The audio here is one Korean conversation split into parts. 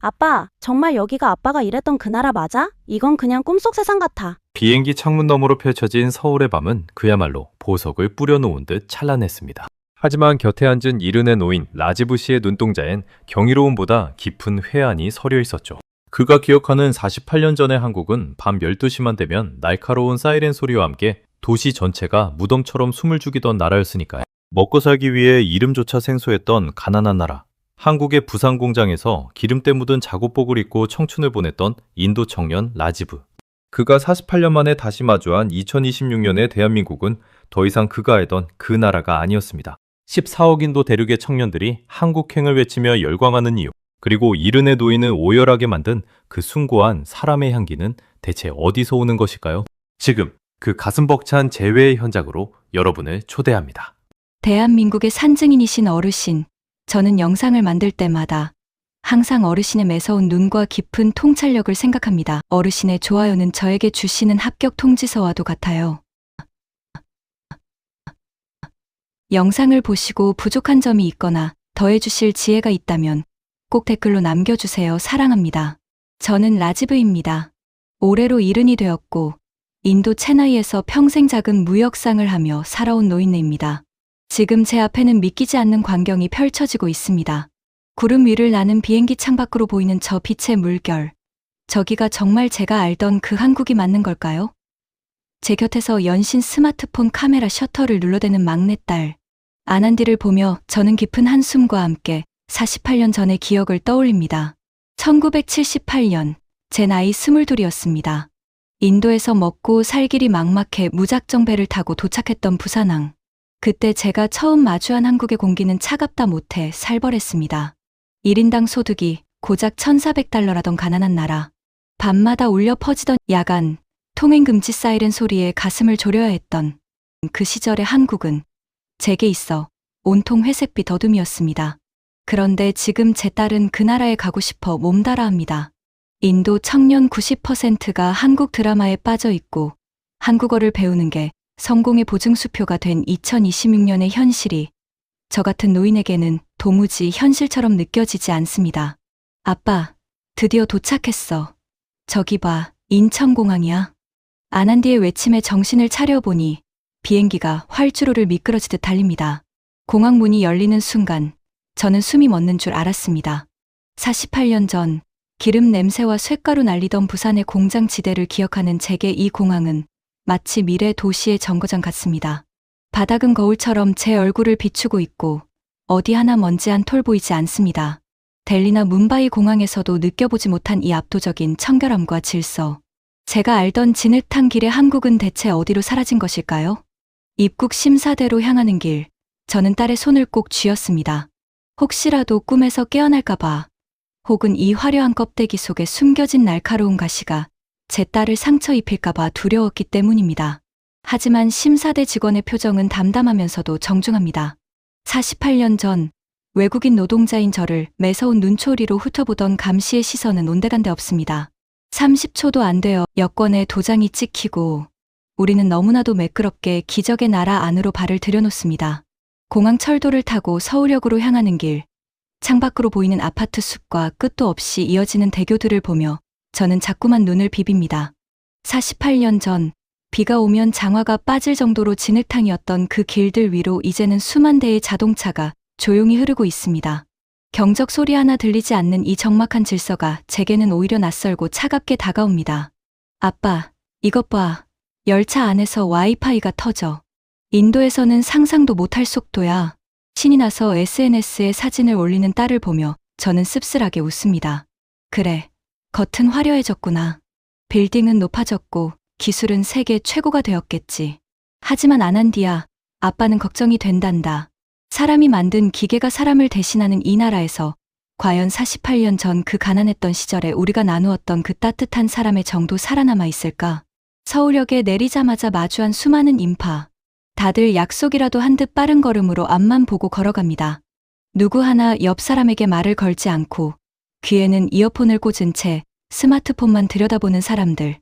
아빠, 정말 여기가 아빠가 일했던 그 나라 맞아? 이건 그냥 꿈속 세상 같아. 비행기 창문 너머로 펼쳐진 서울의 밤은 그야말로 보석을 뿌려놓은 듯 찬란했습니다. 하지만 곁에 앉은 이른의 노인 라지브 씨의 눈동자엔 경이로움보다 깊은 회한이 서려 있었죠. 그가 기억하는 48년 전의 한국은 밤 12시만 되면 날카로운 사이렌 소리와 함께 도시 전체가 무덤처럼 숨을 죽이던 나라였으니까요. 먹고 살기 위해 이름조차 생소했던 가난한 나라. 한국의 부상 공장에서 기름때 묻은 작업복을 입고 청춘을 보냈던 인도 청년 라지브. 그가 48년 만에 다시 마주한 2026년의 대한민국은 더 이상 그가 알던 그 나라가 아니었습니다. 14억 인도 대륙의 청년들이 한국행을 외치며 열광하는 이유, 그리고 이른의 노인을 오열하게 만든 그 숭고한 사람의 향기는 대체 어디서 오는 것일까요? 지금 그 가슴 벅찬 재회의 현장으로 여러분을 초대합니다. 대한민국의 산증인이신 어르신, 저는 영상을 만들 때마다 항상 어르신의 매서운 눈과 깊은 통찰력을 생각합니다. 어르신의 좋아요는 저에게 주시는 합격 통지서와도 같아요. 영상을 보시고 부족한 점이 있거나 더해주실 지혜가 있다면 꼭 댓글로 남겨주세요. 사랑합니다. 저는 라지브입니다. 올해로 70이 되었고 인도 체나이에서 평생 작은 무역상을 하며 살아온 노인네입니다. 지금 제 앞에는 믿기지 않는 광경이 펼쳐지고 있습니다. 구름 위를 나는 비행기 창밖으로 보이는 저 빛의 물결. 저기가 정말 제가 알던 그 한국이 맞는 걸까요? 제 곁에서 연신 스마트폰 카메라 셔터를 눌러대는 막내딸 아난디를 보며 저는 깊은 한숨과 함께 48년 전의 기억을 떠올립니다. 1978년, 제 나이 22이었습니다. 인도에서 먹고 살 길이 막막해 무작정 배를 타고 도착했던 부산항. 그때 제가 처음 마주한 한국의 공기는 차갑다 못해 살벌했습니다. 1인당 소득이 고작 $1,400라던 가난한 나라. 밤마다 울려 퍼지던 야간, 통행금지 사이렌 소리에 가슴을 졸여야 했던 그 시절의 한국은 제게 있어 온통 회색빛 어둠이었습니다. 그런데 지금 제 딸은 그 나라에 가고 싶어 몸달아 합니다. 인도 청년 90%가 한국 드라마에 빠져 있고 한국어를 배우는 게 성공의 보증수표가 된 2026년의 현실이 저 같은 노인에게는 도무지 현실처럼 느껴지지 않습니다. 아빠, 드디어 도착했어. 저기 봐, 인천공항이야. 아난디의 외침에 정신을 차려보니 비행기가 활주로를 미끄러지듯 달립니다. 공항 문이 열리는 순간 저는 숨이 멎는 줄 알았습니다. 48년 전 기름 냄새와 쇳가루 날리던 부산의 공장 지대를 기억하는 제게 이 공항은 마치 미래 도시의 정거장 같습니다. 바닥은 거울처럼 제 얼굴을 비추고 있고 어디 하나 먼지 한 톨 보이지 않습니다. 델리나 뭄바이 공항에서도 느껴보지 못한 이 압도적인 청결함과 질서. 제가 알던 진흙탕 길의 한국은 대체 어디로 사라진 것일까요? 입국 심사대로 향하는 길, 저는 딸의 손을 꼭 쥐었습니다. 혹시라도 꿈에서 깨어날까봐, 혹은 이 화려한 껍데기 속에 숨겨진 날카로운 가시가 제 딸을 상처 입힐까봐 두려웠기 때문입니다. 하지만 심사대 직원의 표정은 담담하면서도 정중합니다. 48년 전 외국인 노동자인 저를 매서운 눈초리로 훑어보던 감시의 시선은 온데간데 없습니다. 30초도 안 되어 여권에 도장이 찍히고 우리는 너무나도 매끄럽게 기적의 나라 안으로 발을 들여놓습니다. 공항 철도를 타고 서울역으로 향하는 길, 창밖으로 보이는 아파트 숲과 끝도 없이 이어지는 대교들을 보며 저는 자꾸만 눈을 비빕니다. 48년 전 비가 오면 장화가 빠질 정도로 진흙탕이었던 그 길들 위로 이제는 수만 대의 자동차가 조용히 흐르고 있습니다. 경적 소리 하나 들리지 않는 이 적막한 질서가 제게는 오히려 낯설고 차갑게 다가옵니다. 아빠, 이것 봐. 열차 안에서 와이파이가 터져. 인도에서는 상상도 못할 속도야. 신이 나서 SNS에 사진을 올리는 딸을 보며 저는 씁쓸하게 웃습니다. 그래, 겉은 화려해졌구나. 빌딩은 높아졌고 기술은 세계 최고가 되었겠지. 하지만 아난디야, 아빠는 걱정이 된단다. 사람이 만든 기계가 사람을 대신하는 이 나라에서 과연 48년 전 그 가난했던 시절에 우리가 나누었던 그 따뜻한 사람의 정도 살아남아 있을까? 서울역에 내리자마자 마주한 수많은 인파. 다들 약속이라도 한 듯 빠른 걸음으로 앞만 보고 걸어갑니다. 누구 하나 옆 사람에게 말을 걸지 않고 귀에는 이어폰을 꽂은 채 스마트폰만 들여다보는 사람들.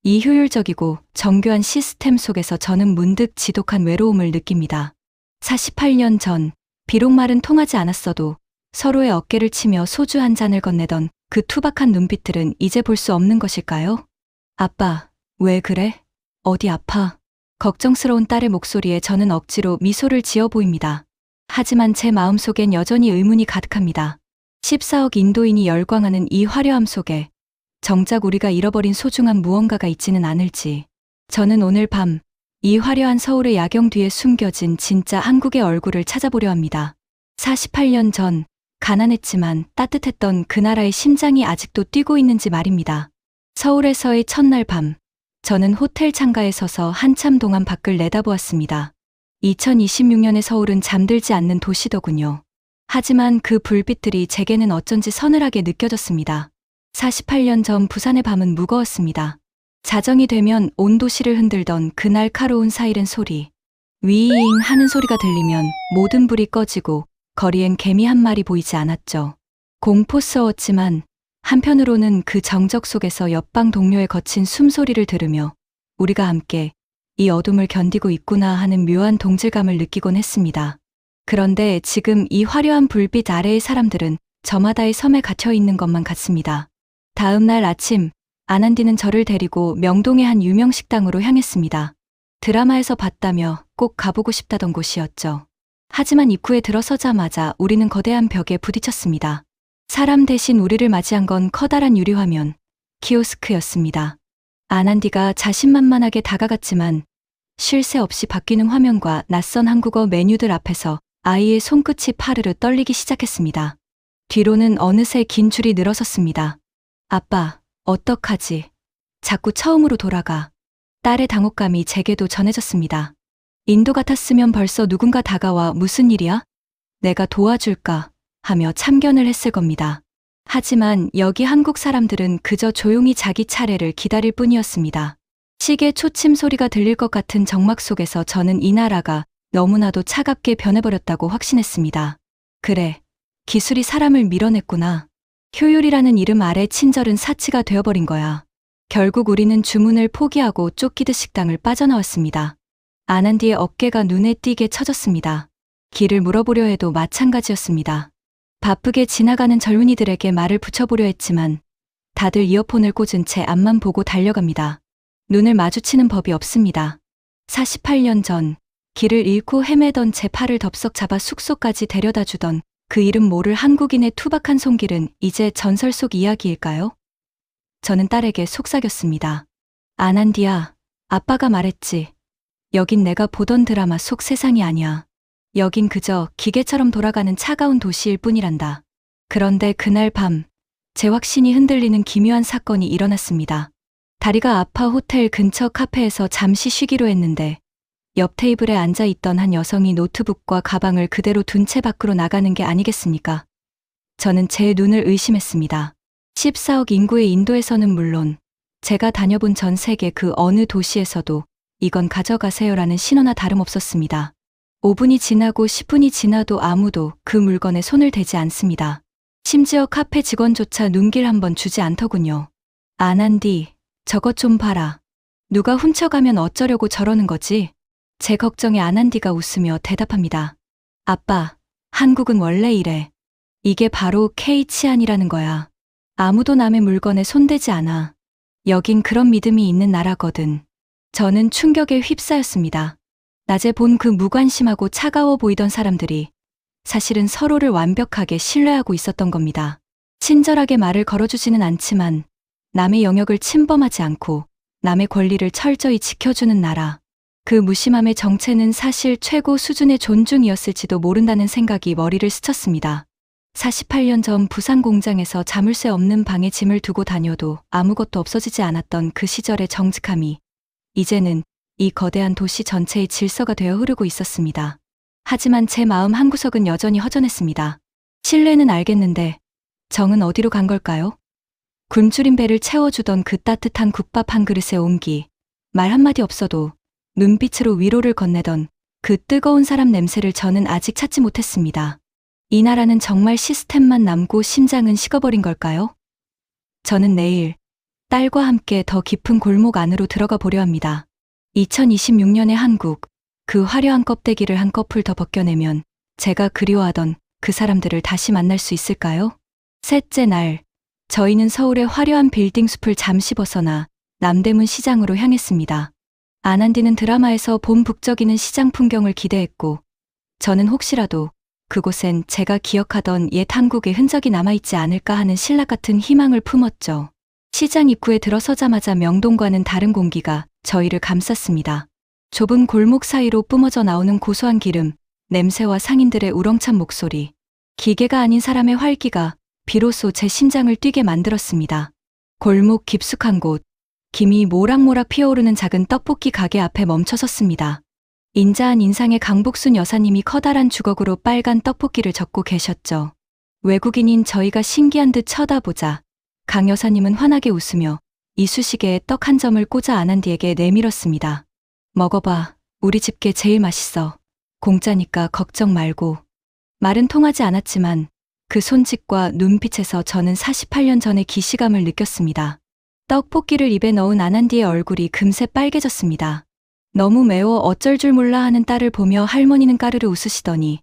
이 효율적이고 정교한 시스템 속에서 저는 문득 지독한 외로움을 느낍니다. 48년 전, 비록 말은 통하지 않았어도 서로의 어깨를 치며 소주 한 잔을 건네던 그 투박한 눈빛들은 이제 볼 수 없는 것일까요? 아빠, 왜 그래? 어디 아파? 걱정스러운 딸의 목소리에 저는 억지로 미소를 지어 보입니다. 하지만 제 마음속엔 여전히 의문이 가득합니다. 14억 인도인이 열광하는 이 화려함 속에 정작 우리가 잃어버린 소중한 무언가가 있지는 않을지. 저는 오늘 밤 이 화려한 서울의 야경 뒤에 숨겨진 진짜 한국의 얼굴을 찾아보려 합니다. 48년 전 가난했지만 따뜻했던 그 나라의 심장이 아직도 뛰고 있는지 말입니다. 서울에서의 첫날 밤, 저는 호텔 창가에 서서 한참 동안 밖을 내다보았습니다. 2026년의 서울은 잠들지 않는 도시더군요. 하지만 그 불빛들이 제게는 어쩐지 서늘하게 느껴졌습니다. 48년 전 부산의 밤은 무거웠습니다. 자정이 되면 온 도시를 흔들던 그 날카로운 사이렌 소리. 위잉 하는 소리가 들리면 모든 불이 꺼지고 거리엔 개미 한 마리 보이지 않았죠. 공포스러웠지만 한편으로는 그 정적 속에서 옆방 동료의 거친 숨소리를 들으며 우리가 함께 이 어둠을 견디고 있구나 하는 묘한 동질감을 느끼곤 했습니다. 그런데 지금 이 화려한 불빛 아래의 사람들은 저마다의 섬에 갇혀 있는 것만 같습니다. 다음 날 아침, 아난디는 저를 데리고 명동의 한 유명 식당으로 향했습니다. 드라마에서 봤다며 꼭 가보고 싶다던 곳이었죠. 하지만 입구에 들어서자마자 우리는 거대한 벽에 부딪혔습니다. 사람 대신 우리를 맞이한 건 커다란 유리화면, 키오스크였습니다. 아난디가 자신만만하게 다가갔지만 쉴 새 없이 바뀌는 화면과 낯선 한국어 메뉴들 앞에서 아이의 손끝이 파르르 떨리기 시작했습니다. 뒤로는 어느새 긴 줄이 늘어섰습니다. 아빠, 어떡하지? 자꾸 처음으로 돌아가. 딸의 당혹감이 제게도 전해졌습니다. 인도 같았으면 벌써 누군가 다가와 무슨 일이야? 내가 도와줄까? 하며 참견을 했을 겁니다. 하지만 여기 한국 사람들은 그저 조용히 자기 차례를 기다릴 뿐이었습니다. 시계 초침 소리가 들릴 것 같은 정막 속에서 저는 이 나라가 너무나도 차갑게 변해버렸다고 확신했습니다. 그래, 기술이 사람을 밀어냈구나. 효율이라는 이름 아래 친절은 사치가 되어버린 거야. 결국 우리는 주문을 포기하고 쫓기듯 식당을 빠져나왔습니다. 아난디의 어깨가 눈에 띄게 처졌습니다. 길을 물어보려 해도 마찬가지였습니다. 바쁘게 지나가는 젊은이들에게 말을 붙여보려 했지만 다들 이어폰을 꽂은 채 앞만 보고 달려갑니다. 눈을 마주치는 법이 없습니다. 48년 전 길을 잃고 헤매던 제 팔을 덥석 잡아 숙소까지 데려다 주던 그 이름 모를 한국인의 투박한 손길은 이제 전설 속 이야기일까요? 저는 딸에게 속삭였습니다. 아난디야, 아빠가 말했지. 여긴 내가 보던 드라마 속 세상이 아니야. 여긴 그저 기계처럼 돌아가는 차가운 도시일 뿐이란다. 그런데 그날 밤, 제 확신이 흔들리는 기묘한 사건이 일어났습니다. 다리가 아파 호텔 근처 카페에서 잠시 쉬기로 했는데 옆 테이블에 앉아있던 한 여성이 노트북과 가방을 그대로 둔 채 밖으로 나가는 게 아니겠습니까? 저는 제 눈을 의심했습니다. 14억 인구의 인도에서는 물론 제가 다녀본 전 세계 그 어느 도시에서도 이건 가져가세요라는 신호나 다름없었습니다. 5분이 지나고 10분이 지나도 아무도 그 물건에 손을 대지 않습니다. 심지어 카페 직원조차 눈길 한번 주지 않더군요. 아난디, 저것 좀 봐라. 누가 훔쳐가면 어쩌려고 저러는 거지? 제 걱정에 아난디가 웃으며 대답합니다. 아빠, 한국은 원래 이래. 이게 바로 K치안이라는 거야. 아무도 남의 물건에 손대지 않아. 여긴 그런 믿음이 있는 나라거든. 저는 충격에 휩싸였습니다. 낮에 본 그 무관심하고 차가워 보이던 사람들이 사실은 서로를 완벽하게 신뢰하고 있었던 겁니다. 친절하게 말을 걸어주지는 않지만 남의 영역을 침범하지 않고 남의 권리를 철저히 지켜주는 나라. 그 무심함의 정체는 사실 최고 수준의 존중이었을지도 모른다는 생각이 머리를 스쳤습니다. 48년 전 부산 공장에서 자물쇠 없는 방에 짐을 두고 다녀도 아무것도 없어지지 않았던 그 시절의 정직함이 이제는 이 거대한 도시 전체의 질서가 되어 흐르고 있었습니다. 하지만 제 마음 한구석은 여전히 허전했습니다. 신뢰는 알겠는데 정은 어디로 간 걸까요? 굶주린 배를 채워주던 그 따뜻한 국밥 한 그릇의 온기, 말 한마디 없어도 눈빛으로 위로를 건네던 그 뜨거운 사람 냄새를 저는 아직 찾지 못했습니다. 이 나라는 정말 시스템만 남고 심장은 식어버린 걸까요? 저는 내일 딸과 함께 더 깊은 골목 안으로 들어가 보려 합니다. 2026년의 한국, 그 화려한 껍데기를 한꺼풀 더 벗겨내면 제가 그리워하던 그 사람들을 다시 만날 수 있을까요? 셋째 날, 저희는 서울의 화려한 빌딩 숲을 잠시 벗어나 남대문 시장으로 향했습니다. 아난디는 드라마에서 봄 북적이는 시장 풍경을 기대했고, 저는 혹시라도 그곳엔 제가 기억하던 옛 한국의 흔적이 남아있지 않을까 하는 신락 같은 희망을 품었죠. 시장 입구에 들어서자마자 명동과는 다른 공기가 저희를 감쌌습니다. 좁은 골목 사이로 뿜어져 나오는 고소한 기름, 냄새와 상인들의 우렁찬 목소리, 기계가 아닌 사람의 활기가 비로소 제 심장을 뛰게 만들었습니다. 골목 깊숙한 곳, 김이 모락모락 피어오르는 작은 떡볶이 가게 앞에 멈춰섰습니다. 인자한 인상의 강복순 여사님이 커다란 주걱으로 빨간 떡볶이를 젓고 계셨죠. 외국인인 저희가 신기한 듯 쳐다보자 강 여사님은 환하게 웃으며 이쑤시개에 떡 한 점을 꽂아 아난디에게 내밀었습니다. 먹어봐. 우리 집게 제일 맛있어. 공짜니까 걱정 말고. 말은 통하지 않았지만 그 손짓과 눈빛에서 저는 48년 전의 기시감을 느꼈습니다. 떡볶이를 입에 넣은 아난디의 얼굴이 금세 빨개졌습니다. 너무 매워 어쩔 줄 몰라 하는 딸을 보며 할머니는 까르르 웃으시더니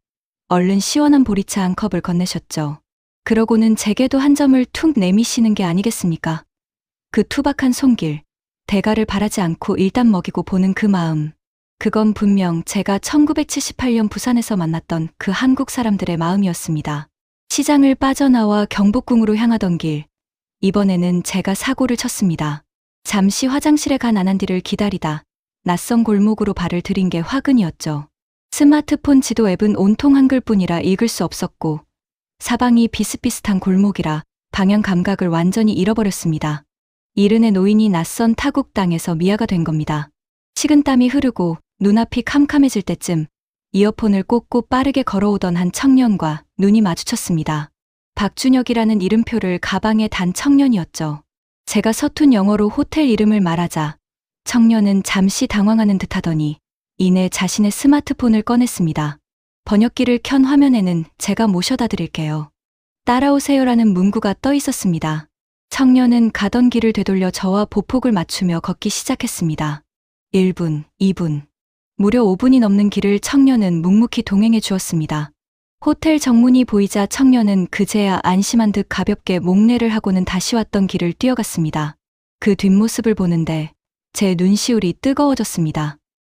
얼른 시원한 보리차 한 컵을 건네셨죠. 그러고는 제게도 한 점을 툭 내미시는 게 아니겠습니까? 그 투박한 손길, 대가를 바라지 않고 일단 먹이고 보는 그 마음. 그건 분명 제가 1978년 부산에서 만났던 그 한국 사람들의 마음이었습니다. 시장을 빠져나와 경복궁으로 향하던 길, 이번에는 제가 사고를 쳤습니다. 잠시 화장실에 간 아난디를 기다리다 낯선 골목으로 발을 들인 게 화근이었죠. 스마트폰 지도 앱은 온통 한글뿐이라 읽을 수 없었고 사방이 비슷비슷한 골목이라 방향 감각을 완전히 잃어버렸습니다. 이른의 노인이 낯선 타국 땅에서 미아가 된 겁니다. 식은땀이 흐르고 눈앞이 캄캄해질 때쯤 이어폰을 꽂고 빠르게 걸어오던 한 청년과 눈이 마주쳤습니다. 박준혁이라는 이름표를 가방에 단 청년이었죠. 제가 서툰 영어로 호텔 이름을 말하자 청년은 잠시 당황하는 듯하더니 이내 자신의 스마트폰을 꺼냈습니다. 번역기를 켠 화면에는 제가 모셔다 드릴게요. 따라오세요라는 문구가 떠 있었습니다. 청년은 가던 길을 되돌려 저와 보폭을 맞추며 걷기 시작했습니다. 1분, 2분, 무려 5분이 넘는 길을 청년은 묵묵히 동행해 주었습니다. 호텔 정문이 보이자 청년은 그제야 안심한 듯 가볍게 목례를 하고는 다시 왔던 길을 뛰어갔습니다. 그 뒷모습을 보는데 제 눈시울이 뜨거워졌습니다.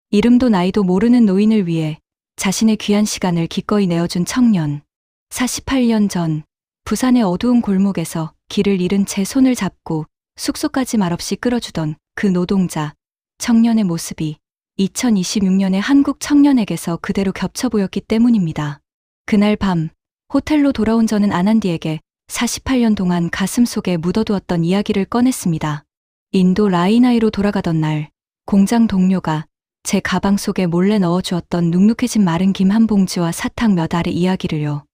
이름도 나이도 모르는 노인을 위해 자신의 귀한 시간을 기꺼이 내어준 청년. 48년 전 부산의 어두운 골목에서 길을 잃은 제 손을 잡고 숙소까지 말없이 끌어주던 그 노동자, 청년의 모습이 2026년의 한국 청년에게서 그대로 겹쳐 보였기 때문입니다. 그날 밤 호텔로 돌아온 저는 아난디에게 48년 동안 가슴속에 묻어두었던 이야기를 꺼냈습니다. 인도 라이나이로 돌아가던 날 공장 동료가 제 가방 속에 몰래 넣어주었던 눅눅해진 마른 김 한 봉지와 사탕 몇 알의 이야기를요.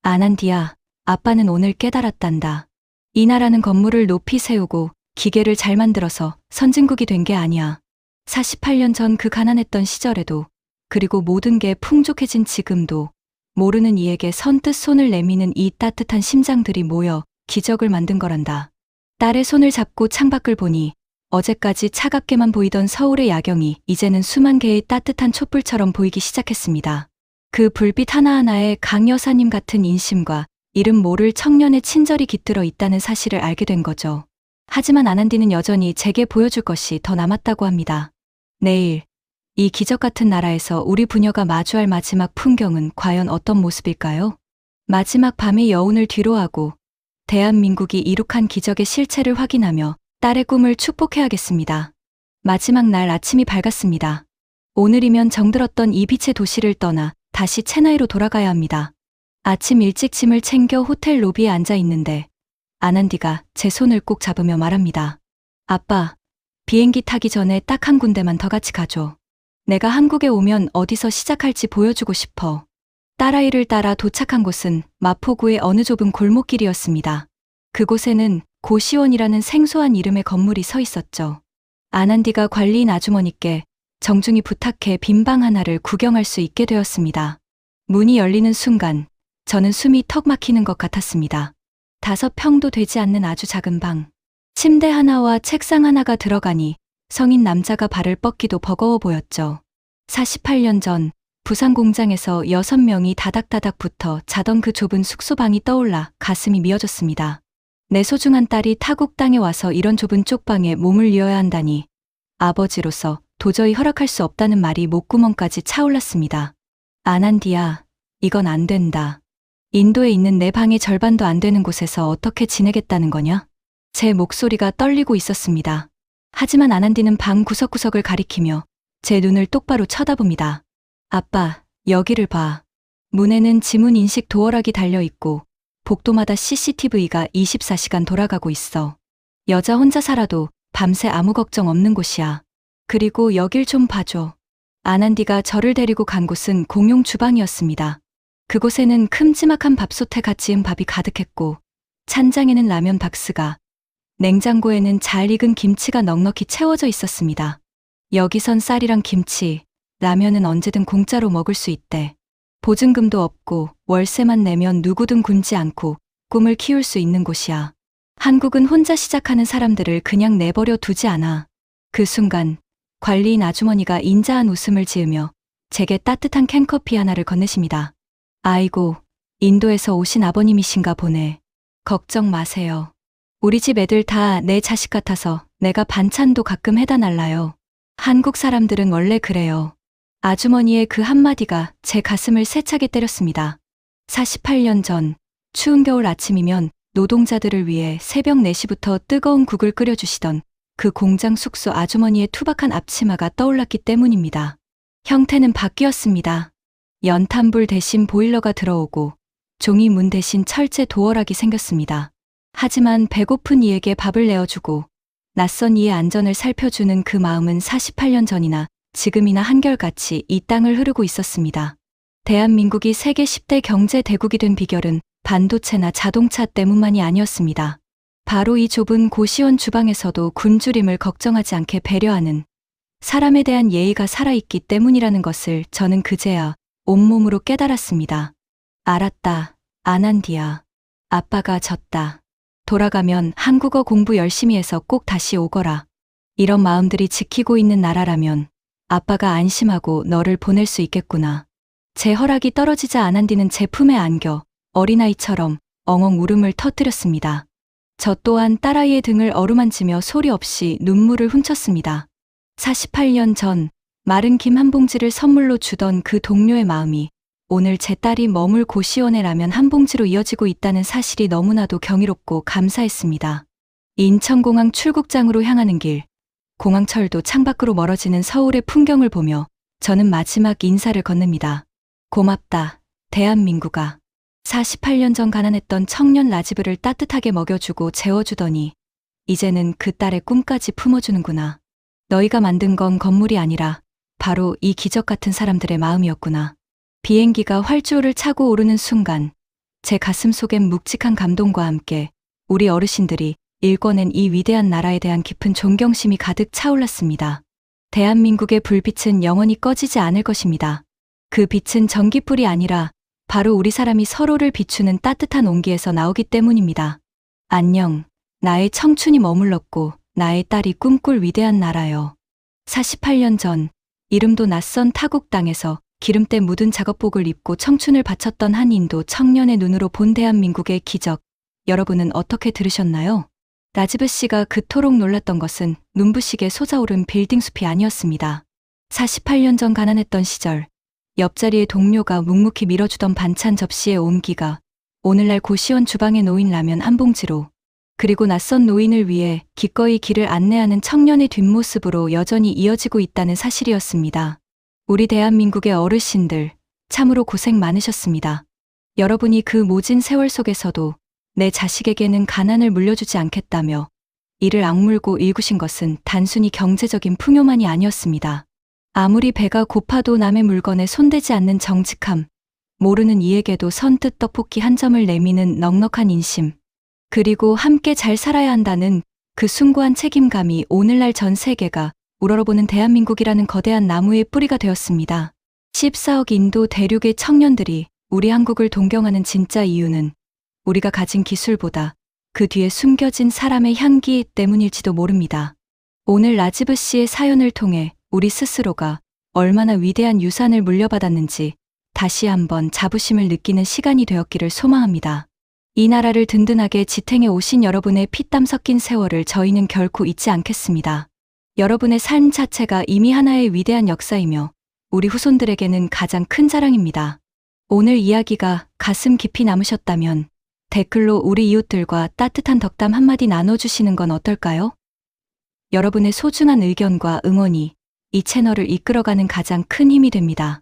아난디야, 아빠는 오늘 깨달았단다. 이 나라는 건물을 높이 세우고 기계를 잘 만들어서 선진국이 된 게 아니야. 48년 전 그 가난했던 시절에도 그리고 모든 게 풍족해진 지금도 모르는 이에게 선뜻 손을 내미는 이 따뜻한 심장들이 모여 기적을 만든 거란다. 딸의 손을 잡고 창밖을 보니 어제까지 차갑게만 보이던 서울의 야경이 이제는 수만 개의 따뜻한 촛불처럼 보이기 시작했습니다. 그 불빛 하나하나에 강 여사님 같은 인심과 이름 모를 청년의 친절이 깃들어 있다는 사실을 알게 된 거죠. 하지만 아난디는 여전히 제게 보여줄 것이 더 남았다고 합니다. 내일, 이 기적 같은 나라에서 우리 부녀가 마주할 마지막 풍경은 과연 어떤 모습일까요? 마지막 밤의 여운을 뒤로하고 대한민국이 이룩한 기적의 실체를 확인하며 딸의 꿈을 축복해야겠습니다. 마지막 날 아침이 밝았습니다. 오늘이면 정들었던 이 빛의 도시를 떠나 다시 체나이로 돌아가야 합니다. 아침 일찍 짐을 챙겨 호텔 로비에 앉아 있는데 아난디가 제 손을 꼭 잡으며 말합니다. 아빠, 비행기 타기 전에 딱 한 군데만 더 같이 가줘. 내가 한국에 오면 어디서 시작할지 보여주고 싶어. 딸아이를 따라 도착한 곳은 마포구의 어느 좁은 골목길이었습니다. 그곳에는 고시원이라는 생소한 이름의 건물이 서 있었죠. 아난디가 관리인 아주머니께 정중히 부탁해 빈 방 하나를 구경할 수 있게 되었습니다. 문이 열리는 순간 저는 숨이 턱 막히는 것 같았습니다. 5평도 되지 않는 아주 작은 방. 침대 하나와 책상 하나가 들어가니 성인 남자가 발을 뻗기도 버거워 보였죠. 48년 전 부산 공장에서 6명이 다닥다닥 붙어 자던 그 좁은 숙소방이 떠올라 가슴이 미어졌습니다. 내 소중한 딸이 타국 땅에 와서 이런 좁은 쪽방에 몸을 이어야 한다니 아버지로서 도저히 허락할 수 없다는 말이 목구멍까지 차올랐습니다. 아난디야, 이건 안 된다. 인도에 있는 내 방의 절반도 안 되는 곳에서 어떻게 지내겠다는 거냐? 제 목소리가 떨리고 있었습니다. 하지만 아난디는 방 구석구석을 가리키며 제 눈을 똑바로 쳐다봅니다. 아빠, 여기를 봐. 문에는 지문 인식 도어락이 달려있고 복도마다 CCTV가 24시간 돌아가고 있어. 여자 혼자 살아도 밤새 아무 걱정 없는 곳이야. 그리고 여길 좀 봐줘. 아난디가 저를 데리고 간 곳은 공용 주방이었습니다. 그곳에는 큼지막한 밥솥에 갓 지은 밥이 가득했고 찬장에는 라면 박스가, 냉장고에는 잘 익은 김치가 넉넉히 채워져 있었습니다. 여기선 쌀이랑 김치, 라면은 언제든 공짜로 먹을 수 있대. 보증금도 없고 월세만 내면 누구든 굶지 않고 꿈을 키울 수 있는 곳이야. 한국은 혼자 시작하는 사람들을 그냥 내버려 두지 않아. 그 순간 관리인 아주머니가 인자한 웃음을 지으며 제게 따뜻한 캔커피 하나를 건네십니다. 아이고, 인도에서 오신 아버님이신가 보네. 걱정 마세요. 우리 집 애들 다 내 자식 같아서 내가 반찬도 가끔 해다 날라요. 한국 사람들은 원래 그래요. 아주머니의 그 한마디가 제 가슴을 세차게 때렸습니다. 48년 전 추운 겨울 아침이면 노동자들을 위해 새벽 4시부터 뜨거운 국을 끓여주시던 그 공장 숙소 아주머니의 투박한 앞치마가 떠올랐기 때문입니다. 형태는 바뀌었습니다. 연탄불 대신 보일러가 들어오고 종이 문 대신 철제 도어락이 생겼습니다. 하지만 배고픈 이에게 밥을 내어주고 낯선 이의 안전을 살펴주는 그 마음은 48년 전이나 지금이나 한결같이 이 땅을 흐르고 있었습니다. 대한민국이 세계 10대 경제 대국이 된 비결은 반도체나 자동차 때문만이 아니었습니다. 바로 이 좁은 고시원 주방에서도 굶주림을 걱정하지 않게 배려하는 사람에 대한 예의가 살아있기 때문이라는 것을 저는 그제야 온몸으로 깨달았습니다. 알았다, 아난디야. 아빠가 졌다. 돌아가면 한국어 공부 열심히 해서 꼭 다시 오거라. 이런 마음들이 지키고 있는 나라라면 아빠가 안심하고 너를 보낼 수 있겠구나. 제 허락이 떨어지자 아난디는 제 품에 안겨 어린아이처럼 엉엉 울음을 터뜨렸습니다. 저 또한 딸아이의 등을 어루만지며 소리 없이 눈물을 훔쳤습니다. 48년 전 마른 김 한 봉지를 선물로 주던 그 동료의 마음이 오늘 제 딸이 머물 고시원의 라면 한 봉지로 이어지고 있다는 사실이 너무나도 경이롭고 감사했습니다. 인천공항 출국장으로 향하는 길, 공항철도 창밖으로 멀어지는 서울의 풍경을 보며 저는 마지막 인사를 건넵니다. 고맙다, 대한민국아. 48년 전 가난했던 청년 라지브를 따뜻하게 먹여주고 재워주더니 이제는 그 딸의 꿈까지 품어주는구나. 너희가 만든 건 건물이 아니라 바로 이 기적 같은 사람들의 마음이었구나. 비행기가 활주로를 차고 오르는 순간 제 가슴 속엔 묵직한 감동과 함께 우리 어르신들이 일궈낸 이 위대한 나라에 대한 깊은 존경심이 가득 차올랐습니다. 대한민국의 불빛은 영원히 꺼지지 않을 것입니다. 그 빛은 전기불이 아니라 바로 우리 사람이 서로를 비추는 따뜻한 온기에서 나오기 때문입니다. 안녕, 나의 청춘이 머물렀고 나의 딸이 꿈꿀 위대한 나라여. 48년 전 이름도 낯선 타국 땅에서 기름때 묻은 작업복을 입고 청춘을 바쳤던 한 인도 청년의 눈으로 본 대한민국의 기적, 여러분은 어떻게 들으셨나요? 라지브 씨가 그토록 놀랐던 것은 눈부시게 솟아오른 빌딩 숲이 아니었습니다. 48년 전 가난했던 시절, 옆자리의 동료가 묵묵히 밀어주던 반찬 접시의 온기가 오늘날 고시원 주방에 놓인 라면 한 봉지로, 그리고 낯선 노인을 위해 기꺼이 길을 안내하는 청년의 뒷모습으로 여전히 이어지고 있다는 사실이었습니다. 우리 대한민국의 어르신들, 참으로 고생 많으셨습니다. 여러분이 그 모진 세월 속에서도 내 자식에게는 가난을 물려주지 않겠다며 이를 악물고 일구신 것은 단순히 경제적인 풍요만이 아니었습니다. 아무리 배가 고파도 남의 물건에 손대지 않는 정직함, 모르는 이에게도 선뜻 떡볶이 한 점을 내미는 넉넉한 인심, 그리고 함께 잘 살아야 한다는 그 숭고한 책임감이 오늘날 전 세계가 우러러보는 대한민국이라는 거대한 나무의 뿌리가 되었습니다. 14억 인도 대륙의 청년들이 우리 한국을 동경하는 진짜 이유는 우리가 가진 기술보다 그 뒤에 숨겨진 사람의 향기 때문일지도 모릅니다. 오늘 라지브 씨의 사연을 통해 우리 스스로가 얼마나 위대한 유산을 물려받았는지 다시 한번 자부심을 느끼는 시간이 되었기를 소망합니다. 이 나라를 든든하게 지탱해 오신 여러분의 피땀 섞인 세월을 저희는 결코 잊지 않겠습니다. 여러분의 삶 자체가 이미 하나의 위대한 역사이며 우리 후손들에게는 가장 큰 자랑입니다. 오늘 이야기가 가슴 깊이 남으셨다면 댓글로 우리 이웃들과 따뜻한 덕담 한마디 나눠주시는 건 어떨까요? 여러분의 소중한 의견과 응원이 이 채널을 이끌어가는 가장 큰 힘이 됩니다.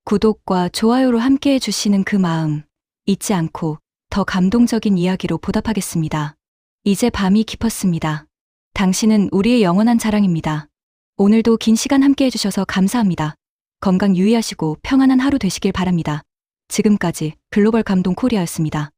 구독과 좋아요로 함께해 주시는 그 마음 잊지 않고 더 감동적인 이야기로 보답하겠습니다. 이제 밤이 깊었습니다. 당신은 우리의 영원한 자랑입니다. 오늘도 긴 시간 함께해 주셔서 감사합니다. 건강 유의하시고 평안한 하루 되시길 바랍니다. 지금까지 글로벌 감동 코리아였습니다.